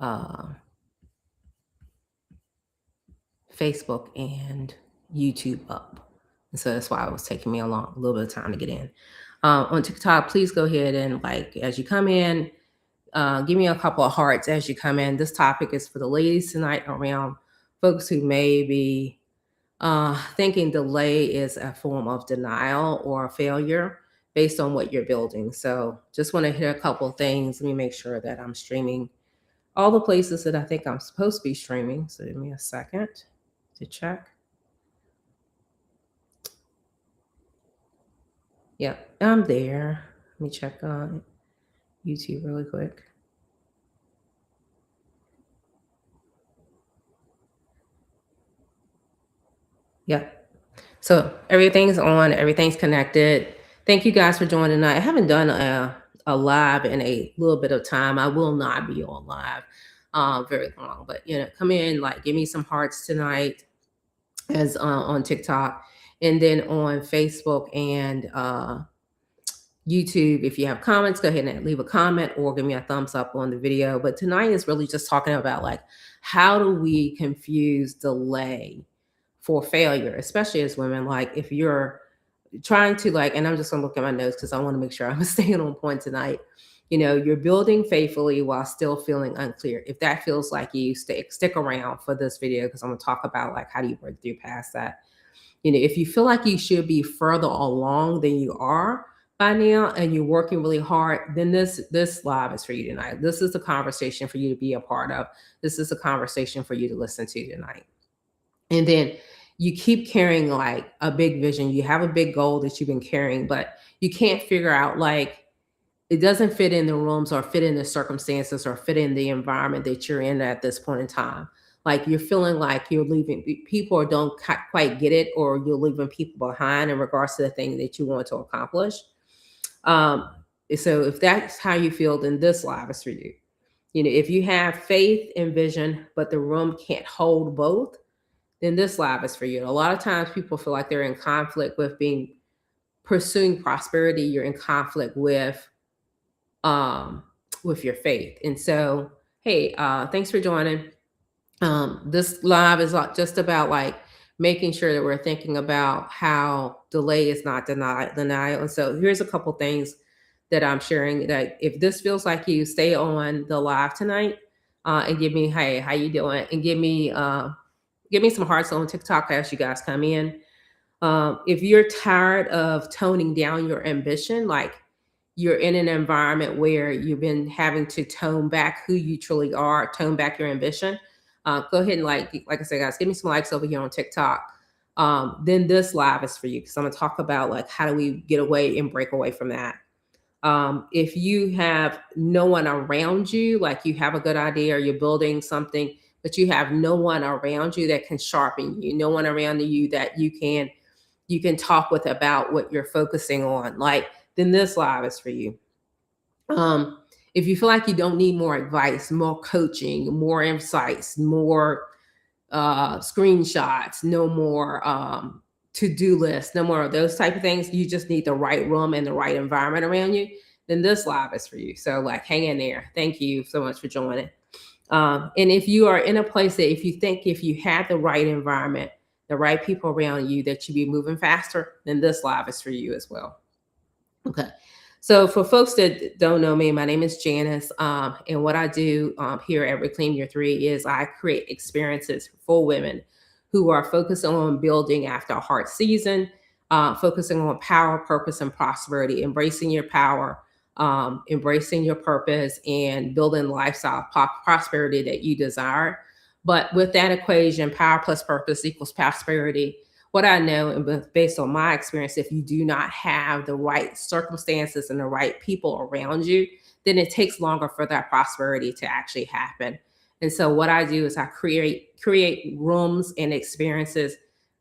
uh, Facebook and YouTube up. And so that's why it was taking me a little bit of time to get in. On TikTok, please go ahead and like as you come in, give me a couple of hearts as you come in. This topic is for the ladies tonight around folks who may be thinking delay is a form of denial or failure based on what you're building. So just want to hit a couple of things. Let me make sure that I'm streaming all the places that I think I'm supposed to be streaming. So give me a second to check. Yep, I'm there. Let me check on YouTube really quick. Yep. So everything's on, everything's connected. Thank you guys for joining tonight. I haven't done a live in a little bit of time. I will not be on live very long, but come in, like give me some hearts tonight as on TikTok and then on Facebook and YouTube. If you have comments, go ahead and leave a comment or give me a thumbs up on the video. But tonight is really just talking about like how do we confuse delay for failure, especially as women. Like if you're trying to like, and I'm just gonna look at my notes because I want to make sure I'm staying on point tonight. You're building faithfully while still feeling unclear. If that feels like you, stick around for this video because I'm gonna talk about like how do you break through past that. If you feel like you should be further along than you are by now and you're working really hard, then this live is for you tonight. This is a conversation for you to be a part of. This is a conversation for you to listen to tonight. And then you keep carrying like a big vision. You have a big goal that you've been carrying, but you can't figure out like it doesn't fit in the rooms or fit in the circumstances or fit in the environment that you're in at this point in time. Like you're feeling like you're leaving people or don't quite get it, or you're leaving people behind in regards to the thing that you want to accomplish. Um, so if that's how you feel, then this live is for you. If you have faith and vision, but the room can't hold both, then this live is for you. A lot of times people feel like they're in conflict with pursuing prosperity. You're in conflict um with your faith. And so, hey, thanks for joining. This live is just about like making sure that we're thinking about how delay is not denial. And so here's a couple things that I'm sharing that if this feels like you, stay on the live tonight and give me, hey, how you doing? And give me some hearts on TikTok as you guys come in. If you're tired of toning down your ambition, like you're in an environment where you've been having to tone back who you truly are, tone back your ambition, go ahead and like I said, guys, give me some likes over here on TikTok. Then this live is for you because I'm gonna talk about like how do we get away and break away from that. If you have no one around you, like you have a good idea or you're building something, but you have no one around you that can sharpen you, no one around you that you can talk with about what you're focusing on, like then this live is for you. Um, if you feel like you don't need more advice, more coaching, more insights, more screenshots, no more to-do lists, no more of those type of things, you just need the right room and the right environment around you, then this live is for you. So like hang in there. Thank you so much for joining. And if you are in a place that if you think if you had the right environment, the right people around you, that you'd be moving faster, then this live is for you as well. Okay. So for folks that don't know me, my name is Janice. And what I do here at Reclaim Your Three is I create experiences for women who are focused on building after a hard season, focusing on power, purpose, and prosperity, embracing your power, embracing your purpose, and building lifestyle prosperity that you desire. But with that equation, power plus purpose equals prosperity. What I know, and based on my experience, if you do not have the right circumstances and the right people around you, then it takes longer for that prosperity to actually happen. And so what I do is I create rooms and experiences,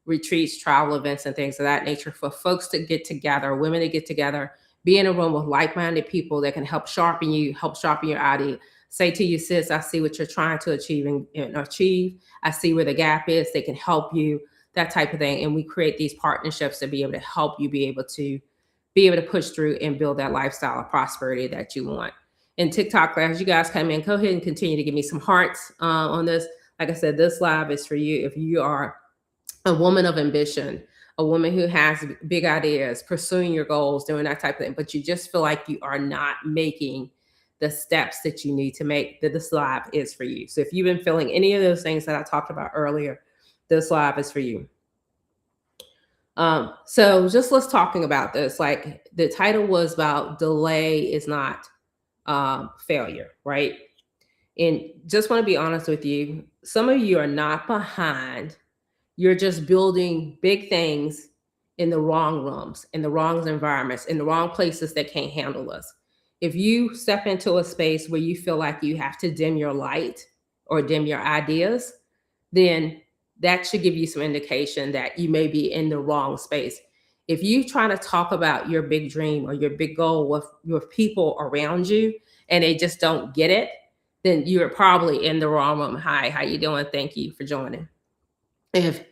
retreats, travel events, and things of that nature for folks to get together, women to get together, be in a room with like-minded people that can help sharpen you, help sharpen your idea. Say to you, sis, I see what you're trying to achieve and achieve. I see where the gap is. They can help you, that type of thing. And we create these partnerships to be able to help you be able to push through and build that lifestyle of prosperity that you want. And TikTok, as you guys come in, go ahead and continue to give me some hearts on this. Like I said, this live is for you if you are a woman of ambition, a woman who has big ideas, pursuing your goals, doing that type of thing, but you just feel like you are not making the steps that you need to make, that this live is for you. So if you've been feeling any of those things that I talked about earlier, this live is for you. So just let's talking about this. Like the title was about delay is not failure, right? And just want to be honest with you, some of you are not behind. You're just building big things in the wrong rooms, in the wrong environments, in the wrong places that can't handle us. If you step into a space where you feel like you have to dim your light or dim your ideas, then that should give you some indication that you may be in the wrong space. If you try to talk about your big dream or your big goal with people around you and they just don't get it, then you're probably in the wrong room. Hi, how you doing? Thank you for joining. If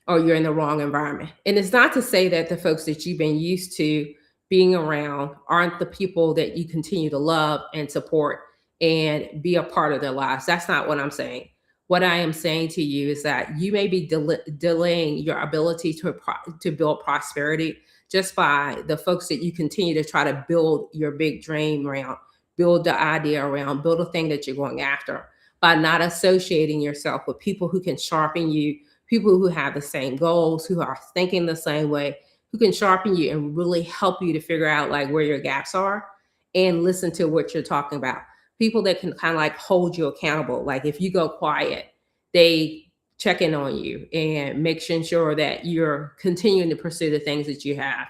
or you're in the wrong environment. And it's not to say that the folks that you've been used to being around aren't the people that you continue to love and support and be a part of their lives. That's not what I'm saying. What I am saying to you is that you may be delaying your ability to build prosperity just by the folks that you continue to try to build your big dream around, build the idea around, build a thing that you're going after, by not associating yourself with people who can sharpen you, people who have the same goals, who are thinking the same way, who can sharpen you and really help you to figure out like where your gaps are and listen to what you're talking about. People that can kind of like hold you accountable. Like if you go quiet, they check in on you and making sure that you're continuing to pursue the things that you have.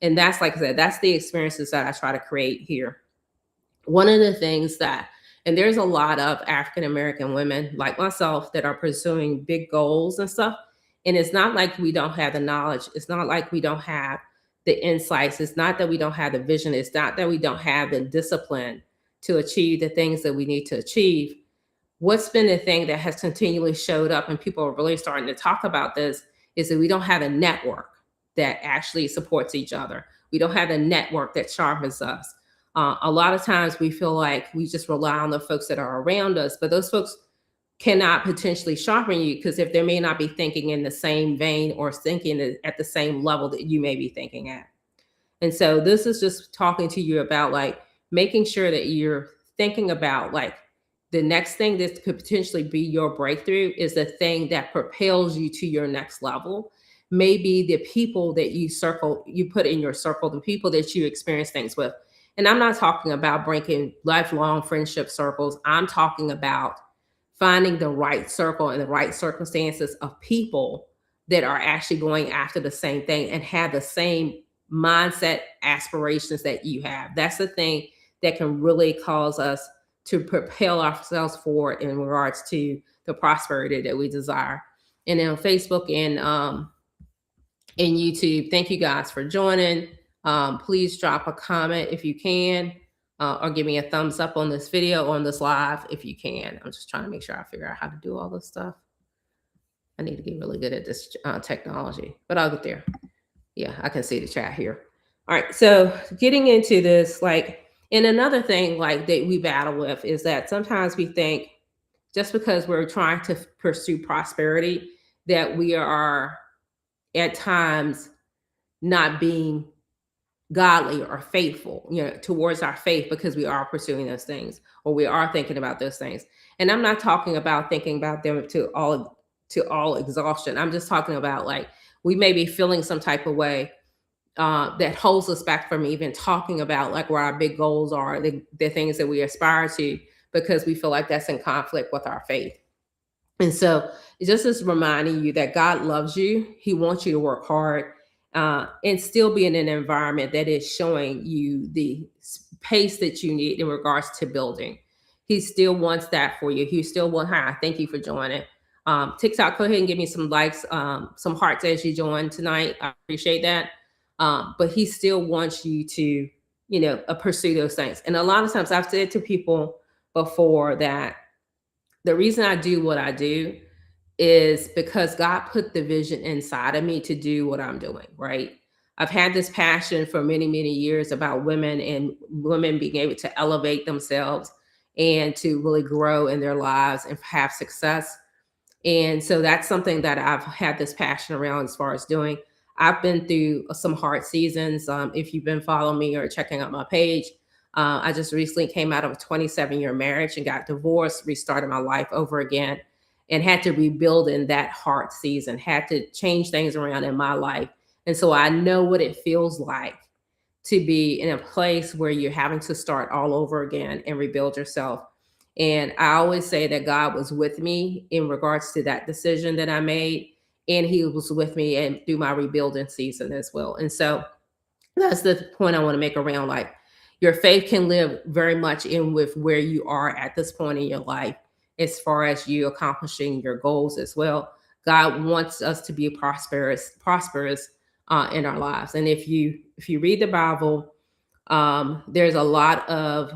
And that's, like I said, that's the experiences that I try to create here. One of the things that, and there's a lot of African American women like myself that are pursuing big goals and stuff. And it's not like we don't have the knowledge. It's not like we don't have the insights. It's not that we don't have the vision. It's not that we don't have the discipline to achieve the things that we need to achieve. What's been the thing that has continually showed up and people are really starting to talk about this is that we don't have a network that actually supports each other. We don't have a network that sharpens us. A lot of times we feel like we just rely on the folks that are around us, but those folks cannot potentially sharpen you because if they may not be thinking in the same vein or thinking at the same level that you may be thinking at. And so this is just talking to you about like making sure that you're thinking about like the next thing that could potentially be your breakthrough is the thing that propels you to your next level. Maybe the people that you put in your circle, the people that you experience things with. And I'm not talking about breaking lifelong friendship circles. I'm talking about finding the right circle and the right circumstances of people that are actually going after the same thing and have the same mindset aspirations that you have. That's the thing that can really cause us to propel ourselves forward in regards to the prosperity that we desire. And then on Facebook and YouTube, thank you guys for joining. Please drop a comment if you can, or give me a thumbs up on this video, on this live if you can. I'm just trying to make sure I figure out how to do all this stuff. I need to get really good at this technology, but I'll get there. Yeah, I can see the chat here. All right, so getting into this, like, and another thing like that we battle with is that sometimes we think just because we're trying to pursue prosperity that we are at times not being godly or faithful, towards our faith because we are pursuing those things or we are thinking about those things. And I'm not talking about thinking about them to all exhaustion. I'm just talking about like we may be feeling some type of way that holds us back from even talking about like where our big goals are, the things that we aspire to, because we feel like that's in conflict with our faith. And so it just is reminding you that God loves you. He wants you to work hard and still be in an environment that is showing you the pace that you need in regards to building. He still wants that for you. He still wants, hi, thank you for joining. TikTok, go ahead and give me some likes, some hearts as you join tonight. I appreciate that. But he still wants you to, pursue those things. And a lot of times I've said to people before that the reason I do what I do is because God put the vision inside of me to do what I'm doing, right? I've had this passion for many, many years about women and women being able to elevate themselves and to really grow in their lives and have success. And so that's something that I've had this passion around as far as doing. I've been through some hard seasons. If you've been following me or checking out my page, I just recently came out of a 27-year marriage and got divorced, restarted my life over again, and had to rebuild in that hard season, had to change things around in my life. And so I know what it feels like to be in a place where you're having to start all over again and rebuild yourself. And I always say that God was with me in regards to that decision that I made. And he was with me and through my rebuilding season as well. And so that's the point I want to make around like your faith can live very much in with where you are at this point in your life, as far as you accomplishing your goals as well. God wants us to be prosperous in our lives. And if you read the Bible, there's a lot of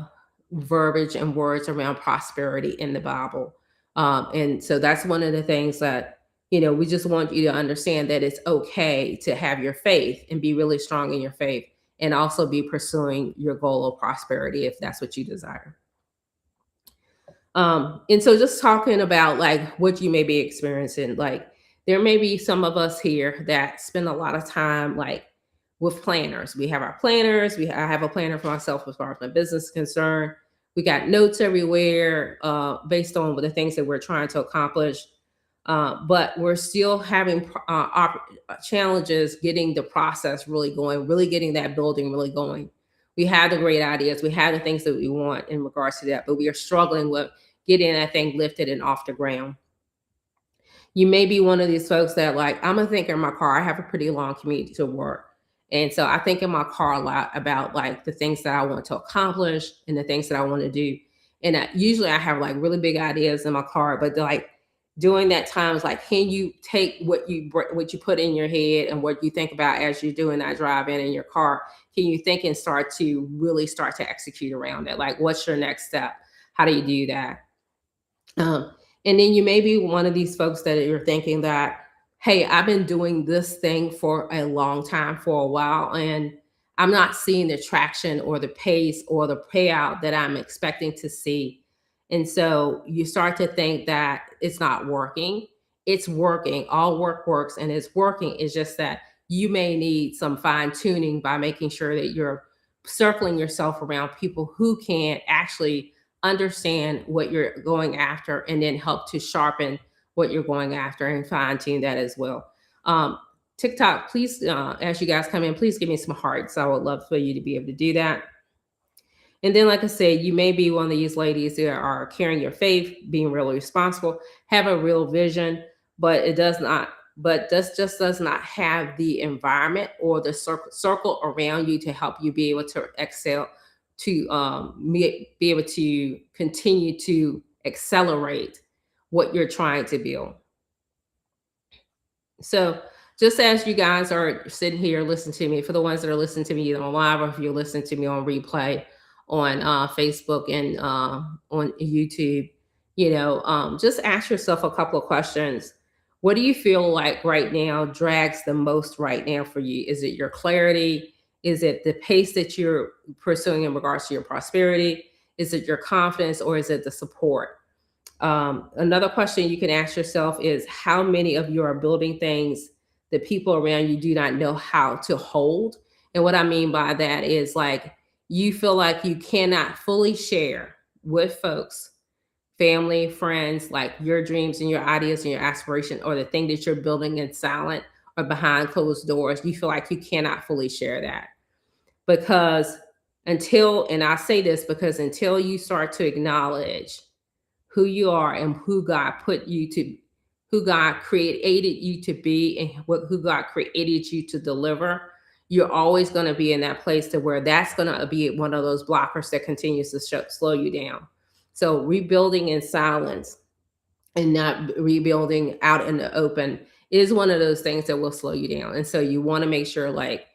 verbiage and words around prosperity in the Bible. And so that's one of the things that, we just want you to understand that it's okay to have your faith and be really strong in your faith and also be pursuing your goal of prosperity if that's what you desire. And so just talking about like what you may be experiencing, like there may be some of us here that spend a lot of time like with planners. We have our planners. I have a planner for myself as far as my business is concerned. We got notes everywhere based on the things that we're trying to accomplish. But we're still having challenges getting the process really going, really getting that building really going. We have the great ideas, we have the things that we want in regards to that, but we are struggling with getting that thing lifted and off the ground. You may be one of these folks that like, I'm a thinker in my car. I have a pretty long commute to work. And so I think in my car a lot about like the things that I want to accomplish and the things that I want to do. And usually I have like really big ideas in my car, but like during that time is like, can you take what you put in your head and what you think about as you're doing that drive in your car? Can you think and start to really start to execute around it? Like, what's your next step? How do you do that? And then you may be one of these folks that you're thinking that, hey, I've been doing this thing for a long time, for a while, and I'm not seeing the traction or the pace or the payout that I'm expecting to see. And so you start to think that it's not working. It's working. All work works and it's working. It's just that you may need some fine tuning by making sure that you're circling yourself around people who can actually understand what you're going after and then help to sharpen what you're going after and fine tune that as well. Um, TikTok, please, as you guys come in, please give me some hearts. I would love for you to be able to do that. And then, like I said, you may be one of these ladies that are carrying your faith, being really responsible, have a real vision, but it does not, but this just does not have the environment or the circle around you to help you be able to excel, to be able to continue to accelerate what you're trying to build. So, just as you guys are sitting here listening to me, for the ones that are listening to me either on live or if you're listening to me on replay on Facebook and on YouTube, just ask yourself a couple of questions. What do you feel like right now drags the most right now for you? Is it your clarity? Is it the pace that you're pursuing in regards to your prosperity? Is it your confidence or is it the support? Another question you can ask yourself is how many of you are building things that people around you do not know how to hold? And what I mean by that is like you feel like you cannot fully share with folks, family, friends, like your dreams and your ideas and your aspiration or the thing that you're building in silent or behind closed doors. You feel like you cannot fully share that because and I say this because until you start to acknowledge who you are and who God created you to be and who God created you to deliver, you're always going to be in that place to where that's going to be one of those blockers that continues to slow you down. So rebuilding in silence and not rebuilding out in the open is one of those things that will slow you down. And so you want to make sure like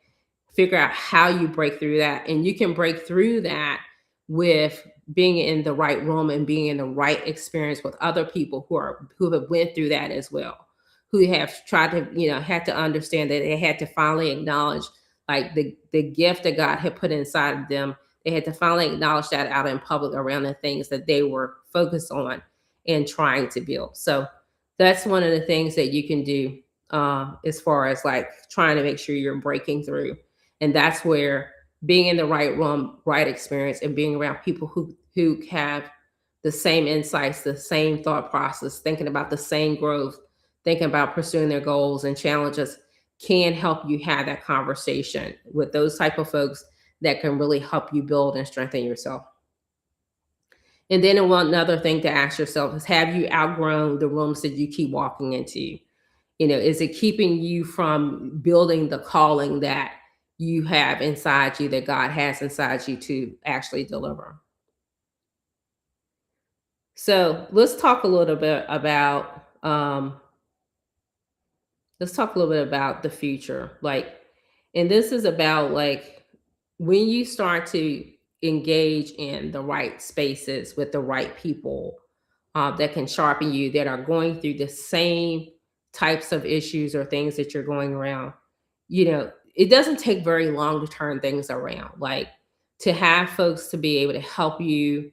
figure out how you break through that. And you can break through that with being in the right room and being in the right experience with other people who have went through that as well, who have tried to, had to understand that they had to finally acknowledge like the gift that God had put inside of them. They had to finally acknowledge that out in public around the things that they were focused on and trying to build. So that's one of the things that you can do, as far as like trying to make sure you're breaking through. And that's where being in the right room, right experience, and being around people who have the same insights, the same thought process, thinking about the same growth, thinking about pursuing their goals and challenges, can help you have that conversation with those type of folks that can really help you build and strengthen yourself. And then one another thing to ask yourself is, have you outgrown the rooms that you keep walking into? Is it keeping you from building the calling that you have inside you, that God has inside you to actually deliver? So let's talk a little bit about the future. And this is about like when you start to engage in the right spaces with the right people, that can sharpen you, that are going through the same types of issues or things that you're going around. It doesn't take very long to turn things around. Like, to have folks to be able to help you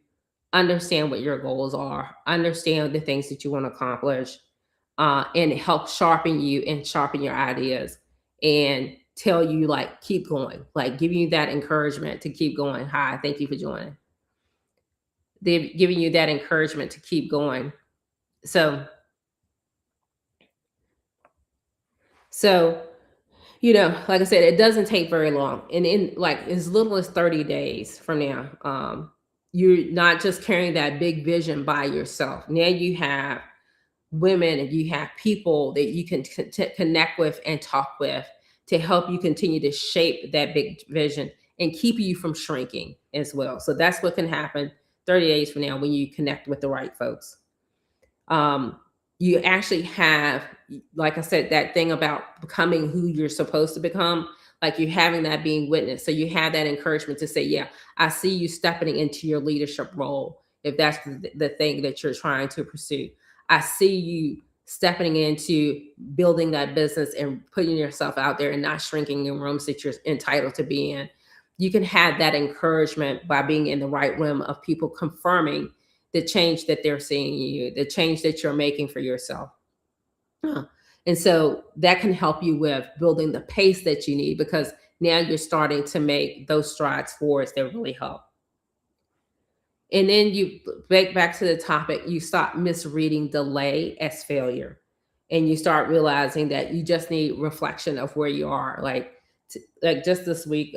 understand what your goals are, understand the things that you want to accomplish, and help sharpen you and sharpen your ideas, and tell you like keep going, like giving you that encouragement to keep going. Hi, thank you for joining. They're giving you that encouragement to keep going. So, so like I said, it doesn't take very long, and in like as little as 30 days from now, you're not just carrying that big vision by yourself. Now you have women and you have people that you can connect with and talk with to help you continue to shape that big vision and keep you from shrinking as well. So that's what can happen 30 days from now when you connect with the right folks. um, you actually have, like I said, that thing about becoming who you're supposed to become. Like, you're having that being witnessed. So you have that encouragement to say, yeah, I see you stepping into your leadership role, if that's the thing that you're trying to pursue. I see you stepping into building that business and putting yourself out there and not shrinking in rooms that you're entitled to be in. You can have that encouragement by being in the right room of people confirming the change that they're seeing in you, the change that you're making for yourself. Uh, And so that can help you with building the pace that you need, because now you're starting to make those strides forwards that really help. And then you back to the topic, you stop misreading delay as failure. And you start realizing that you just need reflection of where you are. Like just this week,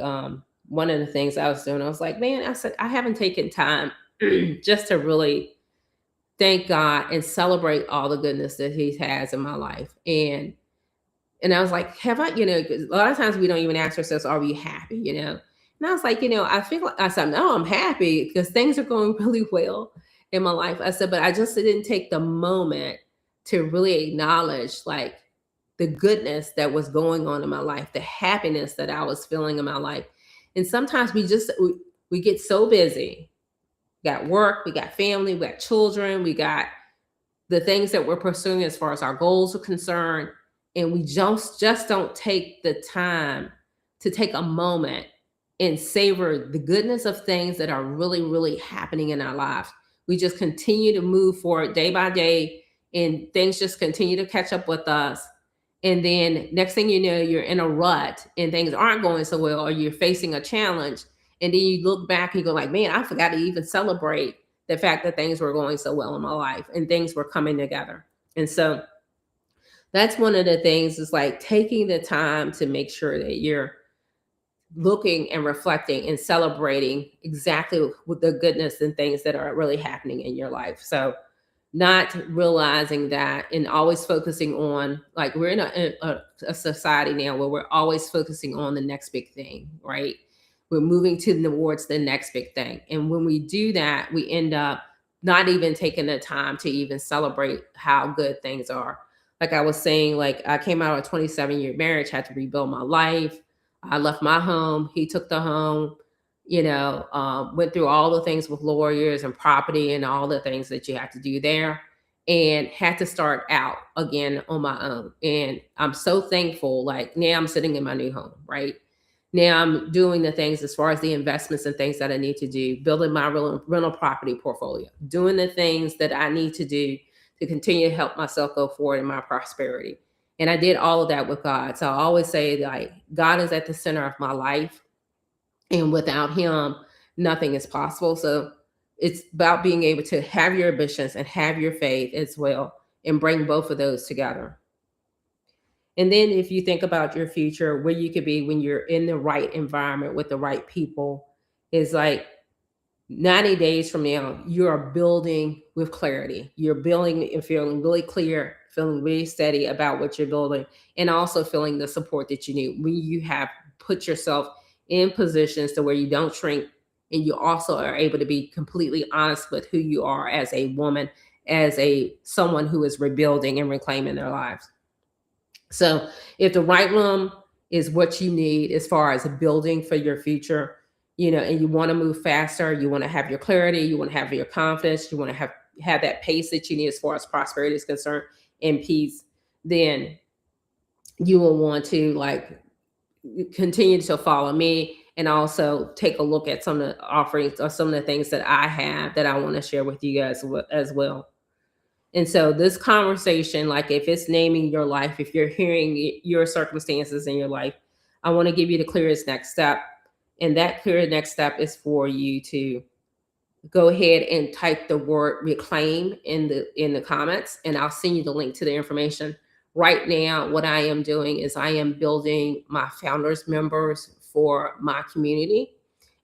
one of the things I was doing, I was like, man, I said, I haven't taken time just to really thank God and celebrate all the goodness that He has in my life. And I was like, have I, 'cause a lot of times we don't even ask ourselves, are we happy? And I was like, I feel like, I said, no, I'm happy because things are going really well in my life. I said, but I just didn't take the moment to really acknowledge like the goodness that was going on in my life, the happiness that I was feeling in my life. And sometimes we get so busy. We got work, we got family, we got children, we got the things that we're pursuing as far as our goals are concerned, and we just don't take the time to take a moment and savor the goodness of things that are really really happening in our lives. We just continue to move forward day by day, and things just continue to catch up with us. And then next thing you know, you're in a rut and things aren't going so well, or you're facing a challenge. And then you look back and you go like, man, I forgot to even celebrate the fact that things were going so well in my life and things were coming together. And so that's one of the things, is like taking the time to make sure that you're looking and reflecting and celebrating exactly with the goodness and things that are really happening in your life. So not realizing that and always focusing on, like, we're in a society now where we're always focusing on the next big thing, right? We're moving towards the next big thing. And when we do that, we end up not even taking the time to even celebrate how good things are. Like I was saying, like, I came out of a 27-year marriage, had to rebuild my life. I left my home. He took the home, went through all the things with lawyers and property and all the things that you have to do there, and had to start out again on my own. And I'm so thankful. Like, now I'm sitting in my new home, right? Now I'm doing the things as far as the investments and things that I need to do, building my rental property portfolio, doing the things that I need to do to continue to help myself go forward in my prosperity. And I did all of that with God. So I always say, like, God is at the center of my life, and without Him, nothing is possible. So it's about being able to have your ambitions and have your faith as well, and bring both of those together. And then if you think about your future, where you could be when you're in the right environment with the right people, is like 90 days from now, you are building with clarity. You're building and feeling really clear, feeling really steady about what you're building, and also feeling the support that you need when you have put yourself in positions to where you don't shrink, and you also are able to be completely honest with who you are as a woman, as a someone who is rebuilding and reclaiming their lives. So if the right room is what you need as far as a building for your future, and you want to move faster, you want to have your clarity, you want to have your confidence, you want to have that pace that you need as far as prosperity is concerned, and peace, then you will want to, like, continue to follow me, and also take a look at some of the offerings or some of the things that I have that I want to share with you guys as well. And so this conversation, like, if it's naming your life, if you're hearing your circumstances in your life, I want to give you the clearest next step. And that clear next step is for you to go ahead and type the word reclaim in the comments, and I'll send you the link to the information. Right now, what I am doing is I am building my founders members for my community.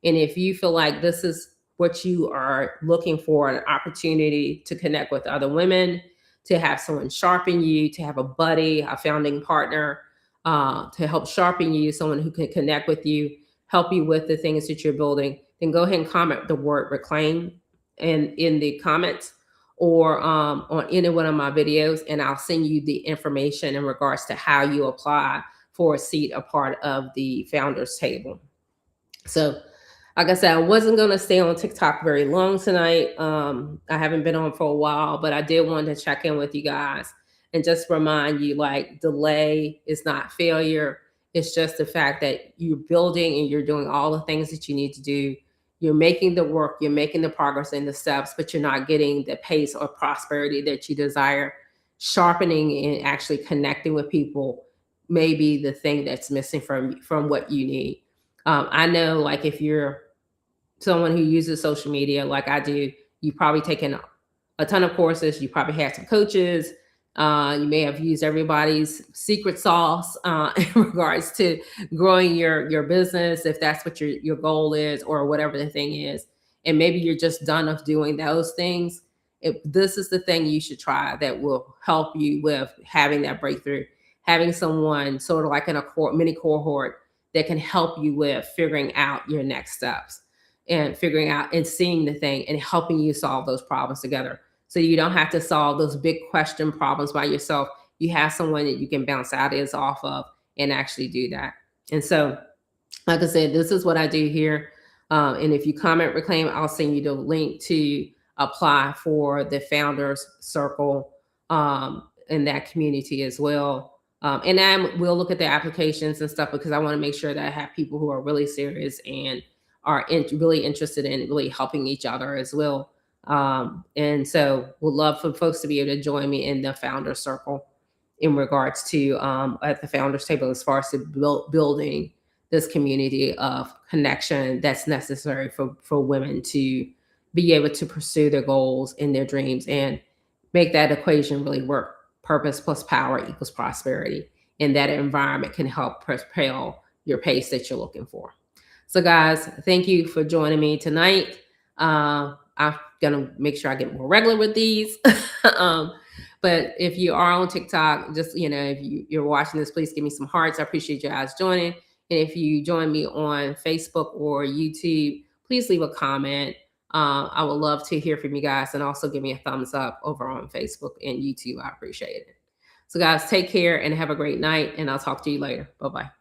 And if you feel like this is what you are looking for, an opportunity to connect with other women, to have someone sharpen you, to have a buddy, a founding partner, to help sharpen you, someone who can connect with you, help you with the things that you're building, then go ahead and comment the word reclaim in the comments, or on any one of my videos, and I'll send you the information in regards to how you apply for a seat, a part of the founders table. So, like I said, I wasn't going to stay on TikTok very long tonight. I haven't been on for a while, but I did want to check in with you guys and just remind you, like, delay is not failure. It's just the fact that you're building and you're doing all the things that you need to do. You're making the work, you're making the progress and the steps, but you're not getting the pace or prosperity that you desire. Sharpening and actually connecting with people may be the thing that's missing from what you need. I know, like, if you're someone who uses social media like I do, you've probably taken a ton of courses, you probably had some coaches, you may have used everybody's secret sauce in regards to growing your business, if that's what your goal is, or whatever the thing is. And maybe you're just done of doing those things. If this is the thing you should try that will help you with having that breakthrough, having someone sort of like in a mini cohort that can help you with figuring out your next steps, and figuring out and seeing the thing and helping you solve those problems together. So you don't have to solve those big question problems by yourself. You have someone that you can bounce ideas off of and actually do that. And so, like I said, this is what I do here. And if you comment reclaim, I'll send you the link to apply for the founders circle in that community as well. And then we'll look at the applications and stuff, because I want to make sure that I have people who are really serious and are really interested in really helping each other as well. And so we'd love for folks to be able to join me in the founder circle in regards to at the founders table, as far as building this community of connection that's necessary for women to be able to pursue their goals and their dreams and make that equation really work. Purpose plus power equals prosperity. And that environment can help propel your pace that you're looking for. So, guys, thank you for joining me tonight. I'm going to make sure I get more regular with these. But if you are on TikTok, just, if you're watching this, please give me some hearts. I appreciate you guys joining. And if you join me on Facebook or YouTube, please leave a comment. I would love to hear from you guys, and also give me a thumbs up over on Facebook and YouTube. I appreciate it. So, guys, take care and have a great night, and I'll talk to you later. Bye-bye.